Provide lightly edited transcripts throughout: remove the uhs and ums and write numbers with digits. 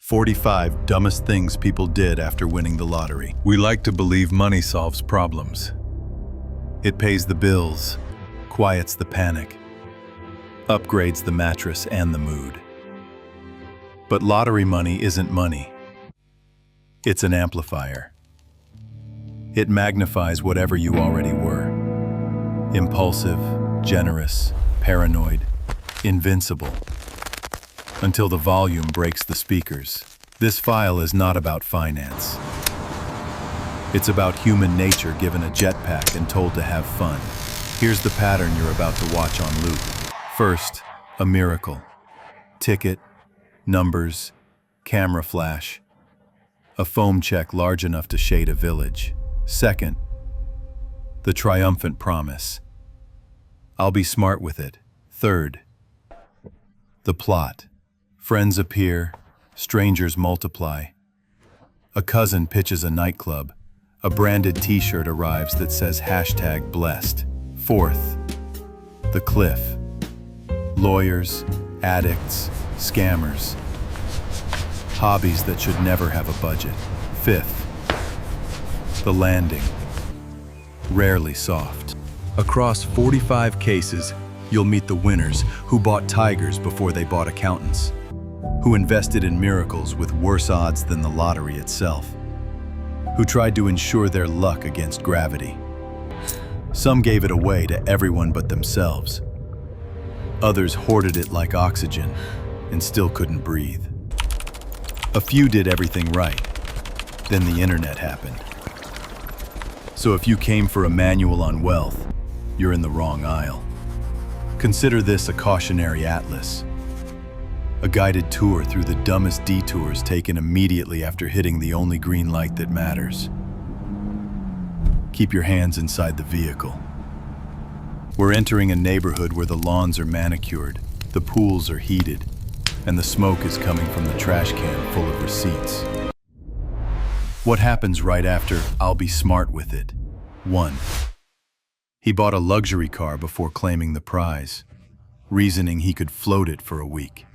45 dumbest things people did after winning the lottery. We like to believe money solves problems. It pays the bills, quiets the panic, upgrades the mattress and the mood. But lottery money isn't money. It's an amplifier. It magnifies whatever you already were. Impulsive, generous, paranoid, invincible. Until the volume breaks the speakers. This file is not about finance. It's about human nature given a jetpack and told to have fun. Here's the pattern you're about to watch on loop. First, a miracle. Ticket, numbers, camera flash. A foam check large enough to shade a village. Second, the triumphant promise. I'll be smart with it. Third, the plot. Friends appear, strangers multiply. A cousin pitches a nightclub. A branded t-shirt arrives that says #blessed. Fourth, the cliff. Lawyers, addicts, scammers. Hobbies that should never have a budget. Fifth, the landing. Rarely soft. Across 45 cases, you'll meet the winners who bought tigers before they bought accountants, who invested in miracles with worse odds than the lottery itself, who tried to insure their luck against gravity. Some gave it away to everyone but themselves. Others hoarded it like oxygen and still couldn't breathe. A few did everything right. Then the internet happened. So if you came for a manual on wealth, you're in the wrong aisle. Consider this a cautionary atlas. A guided tour through the dumbest detours taken immediately after hitting the only green light that matters. Keep your hands inside the vehicle. We're entering a neighborhood where the lawns are manicured, the pools are heated, and the smoke is coming from the trash can full of receipts. What happens right after "I'll be smart with it"? 1. He bought a luxury car before claiming the prize, reasoning he could float it for a week.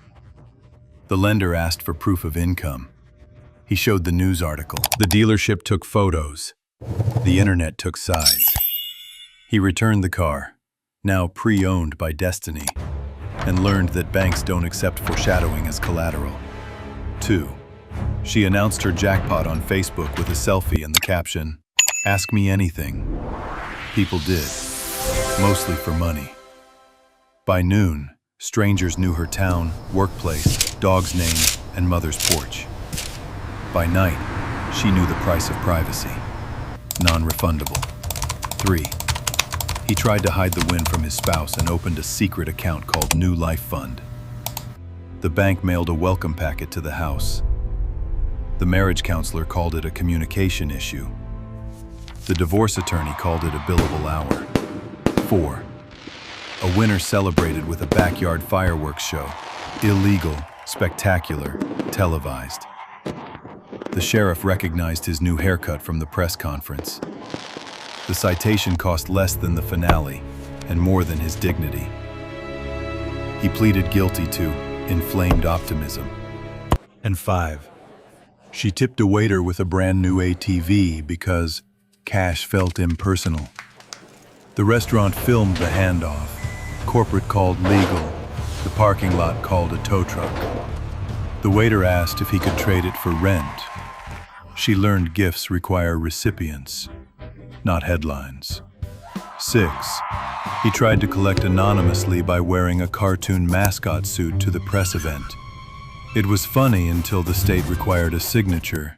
The lender asked for proof of income. He showed the news article. The dealership took photos. The internet took sides. He returned the car, now pre-owned by destiny, and learned that banks don't accept foreshadowing as collateral. 2. She announced her jackpot on Facebook with a selfie and the caption, "Ask me anything." People did, mostly for money. By noon, strangers knew her town, workplace, dog's name, and mother's porch. By night, she knew the price of privacy. Non-refundable. 3. He tried to hide the win from his spouse and opened a secret account called New Life Fund. The bank mailed a welcome packet to the house. The marriage counselor called it a communication issue. The divorce attorney called it a billable hour. 4. A winner celebrated with a backyard fireworks show. Illegal, spectacular, televised. The sheriff recognized his new haircut from the press conference. The citation cost less than the finale and more than his dignity. He pleaded guilty to inflamed optimism. And 5. She tipped a waiter with a brand new ATV because cash felt impersonal. The restaurant filmed the handoff. Corporate called legal. The parking lot called a tow truck. The waiter asked if he could trade it for rent. She learned gifts require recipients, not headlines. 6. He tried to collect anonymously by wearing a cartoon mascot suit to the press event. It was funny until the state required a signature,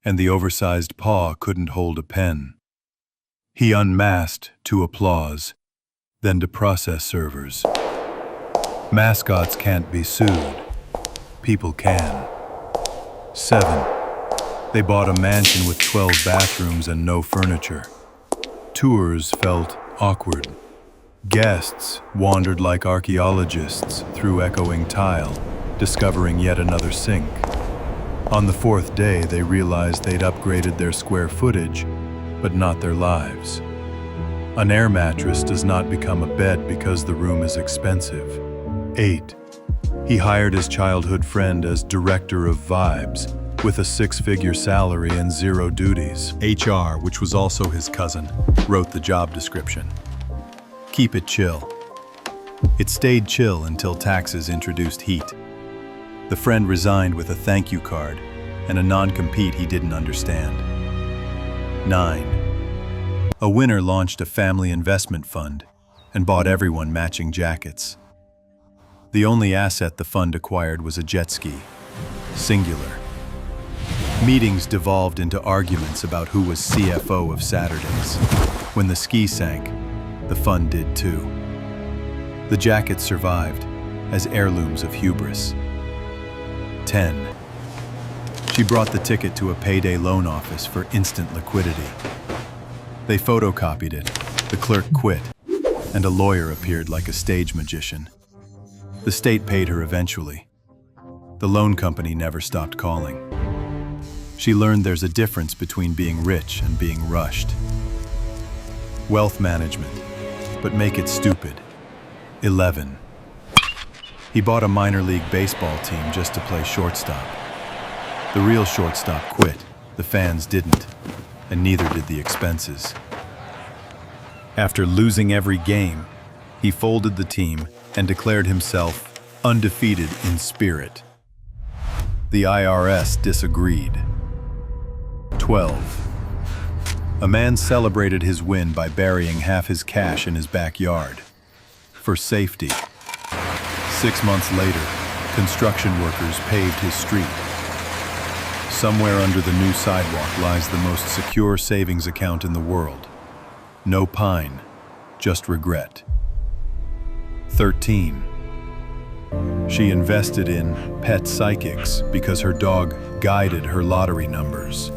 and the oversized paw couldn't hold a pen. He unmasked to applause, then to process servers. Mascots can't be sued. People can. 7. They bought a mansion with 12 bathrooms and no furniture. Tours felt awkward. Guests wandered like archaeologists through echoing tile, discovering yet another sink. On the 4th day, they realized they'd upgraded their square footage, but not their lives. An air mattress does not become a bed because the room is expensive. 8. He hired his childhood friend as director of vibes, with a six-figure salary and zero duties. HR, which was also his cousin, wrote the job description. Keep it chill. It stayed chill until taxes introduced heat. The friend resigned with a thank you card and a non-compete he didn't understand. 9. A winner launched a family investment fund and bought everyone matching jackets. The only asset the fund acquired was a jet ski, singular. Meetings devolved into arguments about who was CFO of Saturdays. When the ski sank, the fund did too. The jackets survived as heirlooms of hubris. 10. She brought the ticket to a payday loan office for instant liquidity. They photocopied it, the clerk quit, and a lawyer appeared like a stage magician. The state paid her eventually. The loan company never stopped calling. She learned there's a difference between being rich and being rushed. Wealth management, but make it stupid. 11. He bought a minor league baseball team just to play shortstop. The real shortstop quit, the fans didn't, and neither did the expenses. After losing every game, he folded the team and declared himself undefeated in spirit. The IRS disagreed. 12. A man celebrated his win by burying half his cash in his backyard. For safety. 6 months later, construction workers paved his street. Somewhere under the new sidewalk lies the most secure savings account in the world. No pine, just regret. 13. She invested in pet psychics because her dog guided her lottery numbers.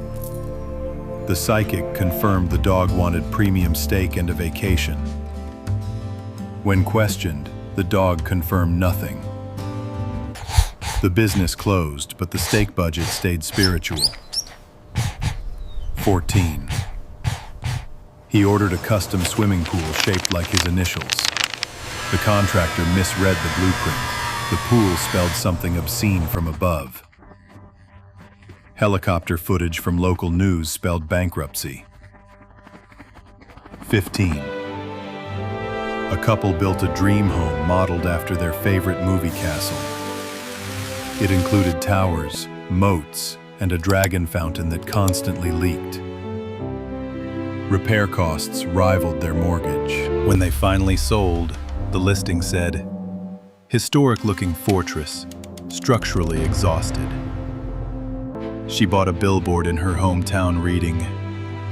The psychic confirmed the dog wanted premium steak and a vacation. When questioned, the dog confirmed nothing. The business closed, but the steak budget stayed spiritual. 14. He ordered a custom swimming pool shaped like his initials. The contractor misread the blueprint. The pool spelled something obscene from above. Helicopter footage from local news spelled bankruptcy. 15. A couple built a dream home modeled after their favorite movie castle. It included towers, moats, and a dragon fountain that constantly leaked. Repair costs rivaled their mortgage. When they finally sold, the listing said, "Historic-looking fortress, structurally exhausted." She bought a billboard in her hometown reading,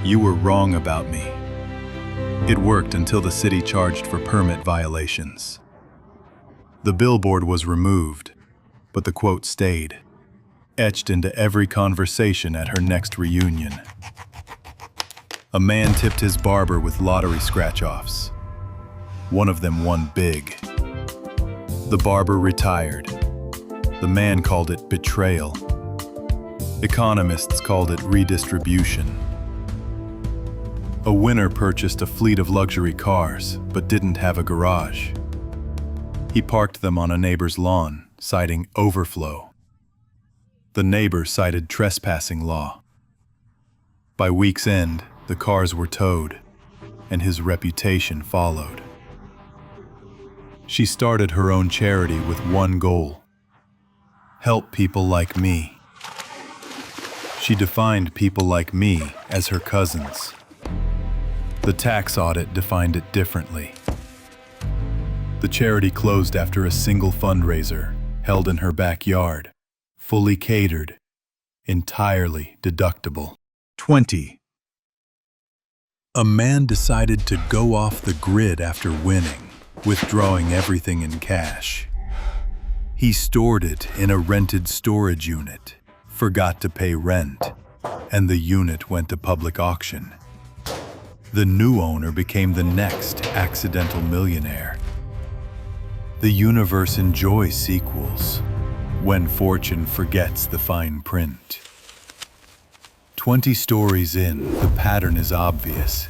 "You were wrong about me." It worked until the city charged for permit violations. The billboard was removed, but the quote stayed, etched into every conversation at her next reunion. A man tipped his barber with lottery scratch-offs. One of them won big. The barber retired. The man called it betrayal. Economists called it redistribution. A winner purchased a fleet of luxury cars, but didn't have a garage. He parked them on a neighbor's lawn, citing overflow. The neighbor cited trespassing law. By week's end, the cars were towed, and his reputation followed. She started her own charity with one goal: help people like me. She defined people like me as her cousins. The tax audit defined it differently. The charity closed after a single fundraiser, held in her backyard, fully catered, entirely deductible. 20. A man decided to go off the grid after winning, withdrawing everything in cash. He stored it in a rented storage unit, forgot to pay rent, and the unit went to public auction. The new owner became the next accidental millionaire. The universe enjoys sequels when fortune forgets the fine print. 20 stories in, the pattern is obvious.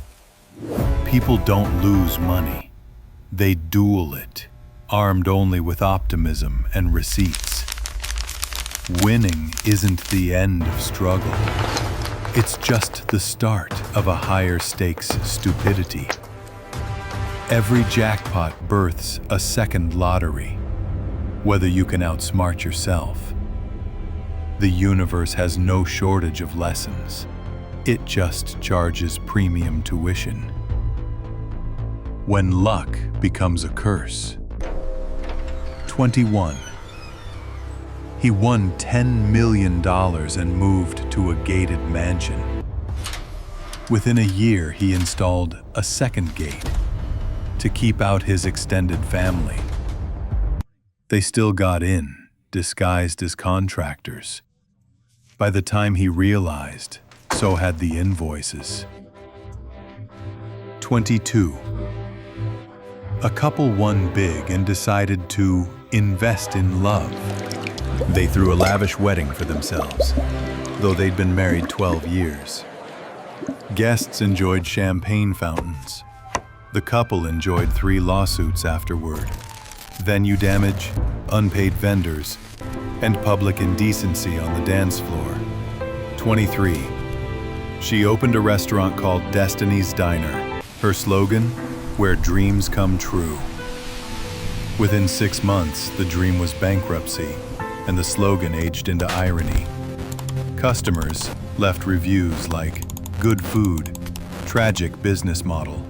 People don't lose money. They duel it, armed only with optimism and receipts. Winning isn't the end of struggle. It's just the start of a higher stakes stupidity. Every jackpot births a second lottery, whether you can outsmart yourself. The universe has no shortage of lessons. It just charges premium tuition. When luck becomes a curse. 21. He won $10 million and moved to a gated mansion. Within a year, he installed a second gate to keep out his extended family. They still got in, disguised as contractors. By the time he realized, so had the invoices. 22. A couple won big and decided to invest in love. They threw a lavish wedding for themselves, though they'd been married 12 years. Guests enjoyed champagne fountains. The couple enjoyed 3 lawsuits afterward. Venue damage, unpaid vendors, and public indecency on the dance floor. 23. She opened a restaurant called Destiny's Diner. Her slogan, "Where dreams come true." Within 6 months, the dream was bankruptcy, and the slogan aged into irony. Customers left reviews like, "Good food, tragic business model."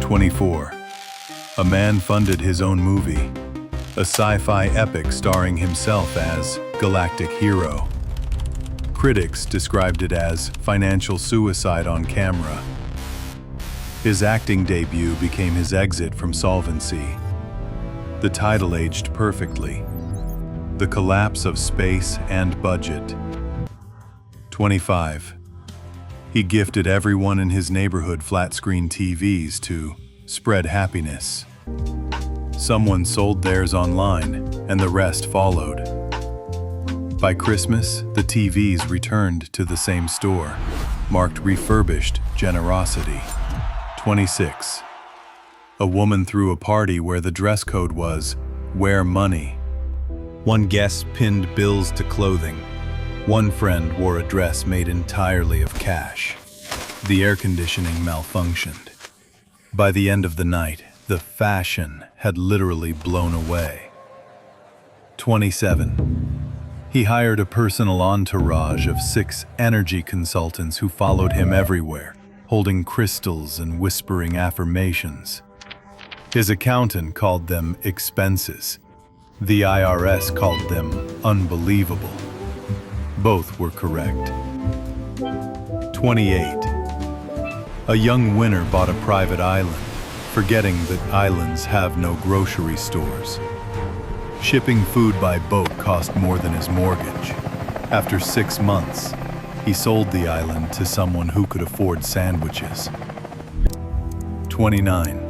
24. A man funded his own movie, a sci-fi epic starring himself as galactic hero. Critics described it as financial suicide on camera. His acting debut became his exit from solvency. The title aged perfectly. The collapse of space and budget. 25. He gifted everyone in his neighborhood flat-screen TVs to spread happiness. Someone sold theirs online, and the rest followed. By Christmas, the TVs returned to the same store, marked refurbished generosity. 26. A woman threw a party where the dress code was, "Wear money." One guest pinned bills to clothing. One friend wore a dress made entirely of cash. The air conditioning malfunctioned. By the end of the night, the fashion had literally blown away. 27. He hired a personal entourage of 6 energy consultants who followed him everywhere, holding crystals and whispering affirmations. His accountant called them expenses. The IRS called them unbelievable. Both were correct. 28. A young winner bought a private island, forgetting that islands have no grocery stores. Shipping food by boat cost more than his mortgage. After 6 months, he sold the island to someone who could afford sandwiches. 29.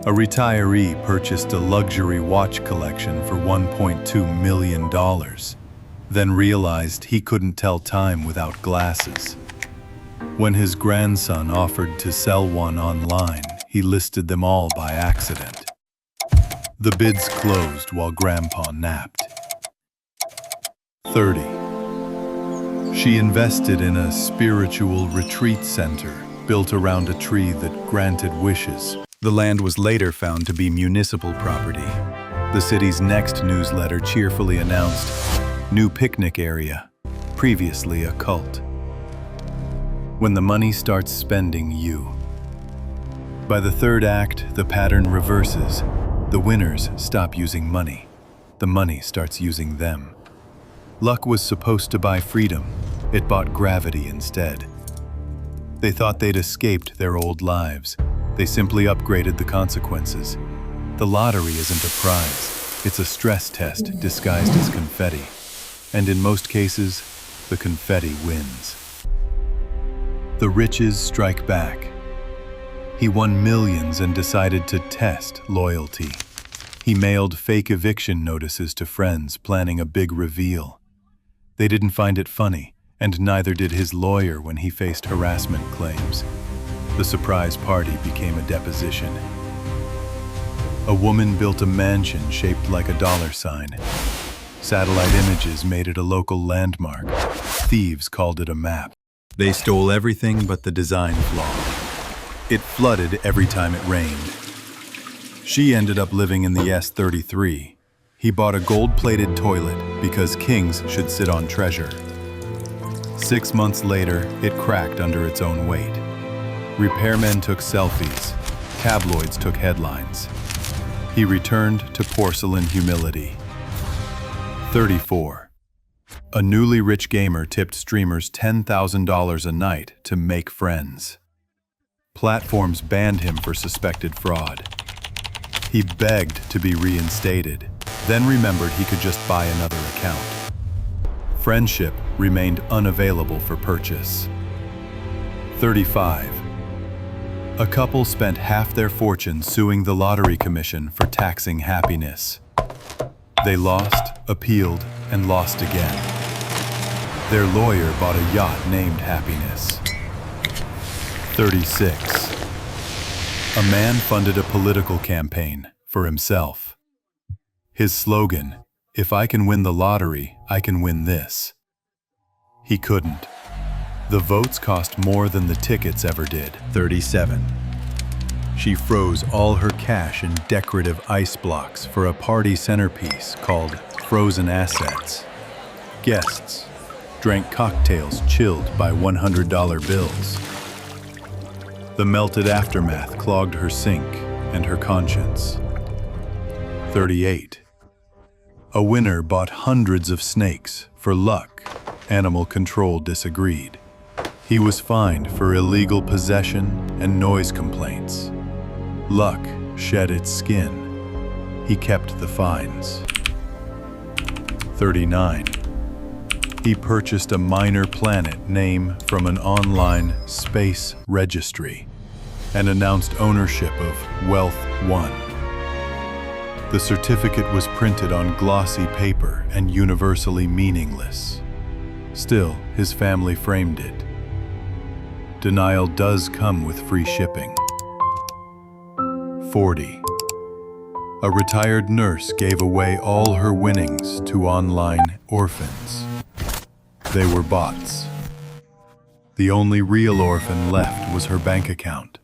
A retiree purchased a luxury watch collection for $1.2 million, then realized he couldn't tell time without glasses. When his grandson offered to sell one online, he listed them all by accident. The bids closed while Grandpa napped. 30. She invested in a spiritual retreat center built around a tree that granted wishes. The land was later found to be municipal property. The city's next newsletter cheerfully announced, "New picnic area, previously a cult." When the money starts spending you. By the third act, the pattern reverses. The winners stop using money. The money starts using them. Luck was supposed to buy freedom. It bought gravity instead. They thought they'd escaped their old lives. They simply upgraded the consequences. The lottery isn't a prize. It's a stress test disguised as confetti. And in most cases, the confetti wins. The riches strike back. He won millions and decided to test loyalty. He mailed fake eviction notices to friends, planning a big reveal. They didn't find it funny, and neither did his lawyer when he faced harassment claims. The surprise party became a deposition. A woman built a mansion shaped like a dollar sign. Satellite images made it a local landmark. Thieves called it a map. They stole everything but the design flaw. It flooded every time it rained. She ended up living in the S-33. He bought a gold-plated toilet because kings should sit on treasure. 6 months later, it cracked under its own weight. Repairmen took selfies. Tabloids took headlines. He returned to porcelain humility. 34. A newly rich gamer tipped streamers $10,000 a night to make friends. Platforms banned him for suspected fraud. He begged to be reinstated, then remembered he could just buy another account. Friendship remained unavailable for purchase. 35. A couple spent half their fortune suing the lottery commission for taxing happiness. They lost, appealed, and lost again. Their lawyer bought a yacht named Happiness. 36. A man funded a political campaign for himself. His slogan, "If I can win the lottery, I can win this." He couldn't. The votes cost more than the tickets ever did. 37. She froze all her cash in decorative ice blocks for a party centerpiece called Frozen Assets. Guests drank cocktails chilled by $100 bills. The melted aftermath clogged her sink and her conscience. 38. A winner bought hundreds of snakes for luck. Animal control disagreed. He was fined for illegal possession and noise complaints. Luck shed its skin. He kept the fines. 39. He purchased a minor planet name from an online space registry and announced ownership of Wealth One. The certificate was printed on glossy paper and universally meaningless. Still, his family framed it. Denial does come with free shipping. 40. A retired nurse gave away all her winnings to online orphans. They were bots. The only real orphan left was her bank account.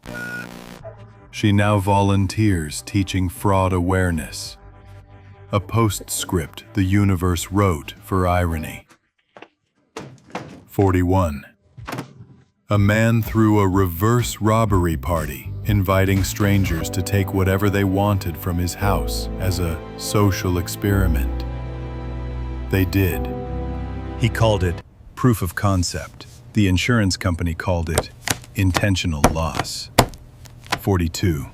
She now volunteers teaching fraud awareness. A postscript the universe wrote for irony. 41. A man threw a reverse robbery party, inviting strangers to take whatever they wanted from his house as a social experiment. They did. He called it proof of concept. The insurance company called it intentional loss. 42.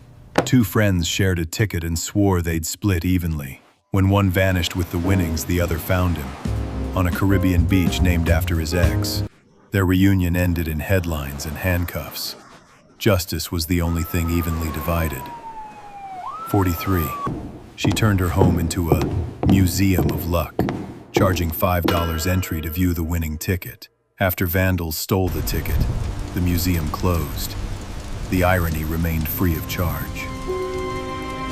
Two friends shared a ticket and swore they'd split evenly. When one vanished with the winnings, the other found him on a Caribbean beach named after his ex. Their reunion ended in headlines and handcuffs. Justice was the only thing evenly divided. 43. She turned her home into a museum of luck, charging $5 entry to view the winning ticket. After vandals stole the ticket, the museum closed. The irony remained free of charge.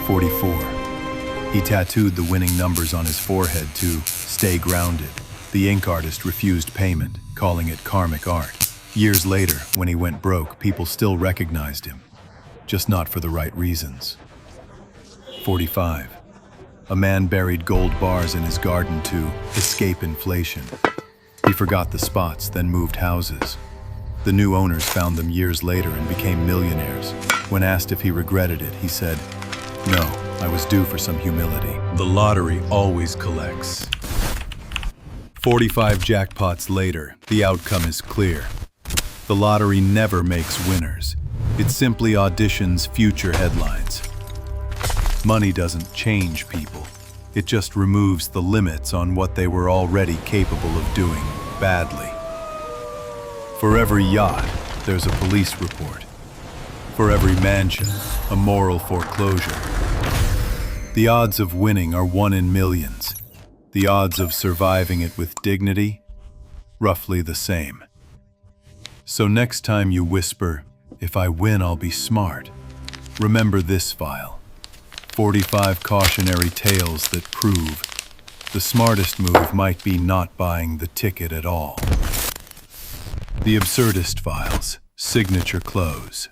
44. He tattooed the winning numbers on his forehead to stay grounded. The ink artist refused payment, calling it karmic art. Years later, when he went broke, people still recognized him, just not for the right reasons. 45. A man buried gold bars in his garden to escape inflation. He forgot the spots, then moved houses. The new owners found them years later and became millionaires. When asked if he regretted it, he said, "No, I was due for some humility." The lottery always collects. 45 jackpots later, the outcome is clear. The lottery never makes winners. It simply auditions future headlines. Money doesn't change people. It just removes the limits on what they were already capable of doing badly. For every yacht, there's a police report. For every mansion, a moral foreclosure. The odds of winning are 1 in millions. The odds of surviving it with dignity, roughly the same. So next time you whisper, "If I win, I'll be smart," remember this file. 45 cautionary tales that prove the smartest move might be not buying the ticket at all. The Absurdist Files, Signature Close.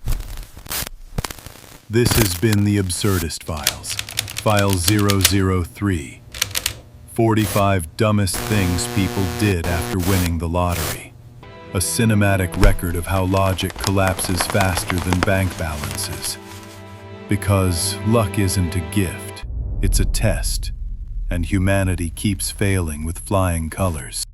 This has been the Absurdist Files, File 003. 45 dumbest things people did after winning the lottery. A cinematic record of how logic collapses faster than bank balances. Because luck isn't a gift, it's a test, and humanity keeps failing with flying colors.